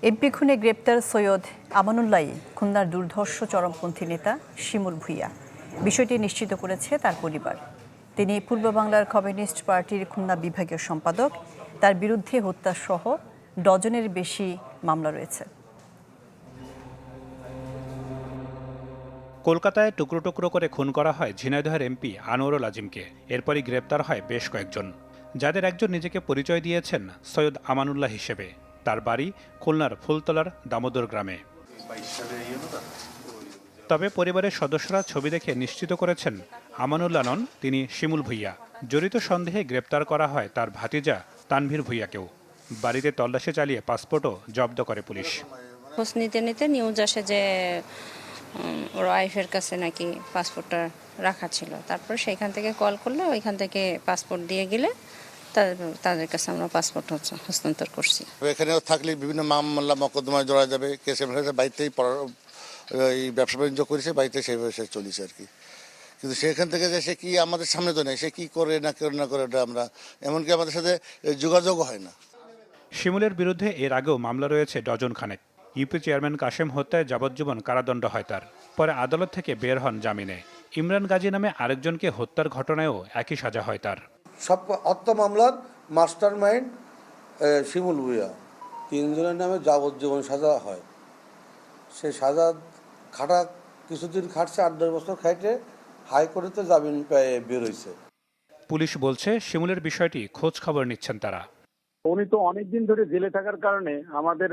MP খুনে গ্রেপ্তার সৈয়দ আমানুল্লাহ খুলনার দুর্ধর্ষ চরমপন্থী নেতা শিমুল ভূঁইয়া। বিষয়টি নিশ্চিত করেছে তার পরিবার। তিনি পূর্ব বাংলার কমিউনিস্ট পার্টির খুলনা বিভাগীয় সম্পাদক। তার বিরুদ্ধে হত্যাসহ ডজনের বেশি মামলা রয়েছে। কলকাতায় টুকরো টুকরো করে খুন করা হয় ঝিনাইদহের এমপি আনোয়ারুল আজিমকে। এরপরই গ্রেপ্তার হয় বেশ কয়েকজন, যাদের একজন নিজেকে পরিচয় দিয়েছেন সৈয়দ আমানুল্লাহ হিসেবে। তার বাড়ি খুলনার ফুলতলার দামোদর গ্রামে। তবে পরিবারের সদস্যরা ছবি দেখে নিশ্চিত করেছেন আমানুল্লাহ নন, তিনি শিমুল ভূঁইয়া। জড়িত সন্দেহে গ্রেপ্তার করা হয় তার ভাতিজা তানভীর ভূঁইয়াকেও। বাড়িতে তল্লাশি চালিয়ে পাসপোর্টও জব্দ করে পুলিশ। খোঁজ নিতে নিতে নিউজ আসে যে ওর ওয়াইফের কাছে নাকি পাসপোর্টটা রাখা ছিল। তারপর সেইখান থেকে কল করলে ওইখান থেকে পাসপোর্ট দিয়ে গেলে তাদের কাছে আমরা পাসপোর্ট হস্তান্তর করছি। এখানে থাকলে বিভিন্ন মামলা মকদ্দমায় জড়া যাবে। কেসে বাড়িতেই এই ব্যবসা বাণিজ্য করেছে, বাড়িতে সেইভাবে সে চলেছে আর কি। কিন্তু সেখান থেকে যে সে কি আমাদের সামনে তো নেই, সে কি করে না করে ওটা আমরা এমনকি আমাদের সাথে যোগাযোগও হয় না। শিমুলের বিরুদ্ধে এর আগেও মামলা রয়েছে ডজন খানেক। ইউপি চেয়ারম্যান কাশেম হত্যায় যাবজ্জীবন কারাদণ্ড হয় তার। পরে আদালত থেকে বের হন জামিনে। ইমরান গাজী নামে আরেকজনকে হত্যার ঘটনায়ও একই সাজা হয় তার। সব হত্যা মামলার মাস্টার মাইন্ড শিমুল ভূঁইয়া। 3 জনের নামে যাবজ্জীবন সাজা হয়। সে সাজা খাটা কিছুদিন খাটছে, 8-10 বছর খাইতে হাইকোর্টে জামিন পেয়ে বের হয়েছে। পুলিশ বলছে শিমুলের বিষয়টি খোঁজ খবর নিচ্ছেন তারা। উনি তো অনেকদিন ধরে জেলে থাকার কারণে আমাদের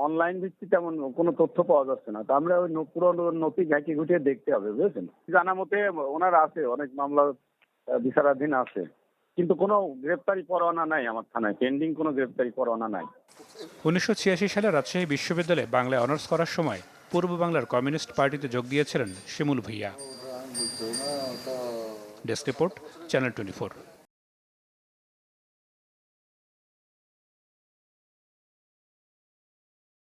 অনলাইন ভিত্তিতে তেমন কোনো তথ্য পাওয়া যাচ্ছে না। তো আমরা ওই পুরো নথি ঘাঁটি ঘুটিয়ে দেখতে হবে, বুঝেছেন। জানা মতে ওনার আছে অনেক মামলা বিচারাধীন আছে, কিন্তু কোনো গ্রেপ্তারি পরোয়ানা নাই আমার থানায়, পেন্ডিং কোনো গ্রেপ্তারি পরোয়ানা নাই। 1986 সালে রাজশাহী বিশ্ববিদ্যালয়ে বাংলায় অনার্স করার সময় পূর্ব বাংলার কমিউনিস্ট পার্টিতে যোগ দিয়েছিলেন Shimul Bhuiyan. Desk report, channel 24।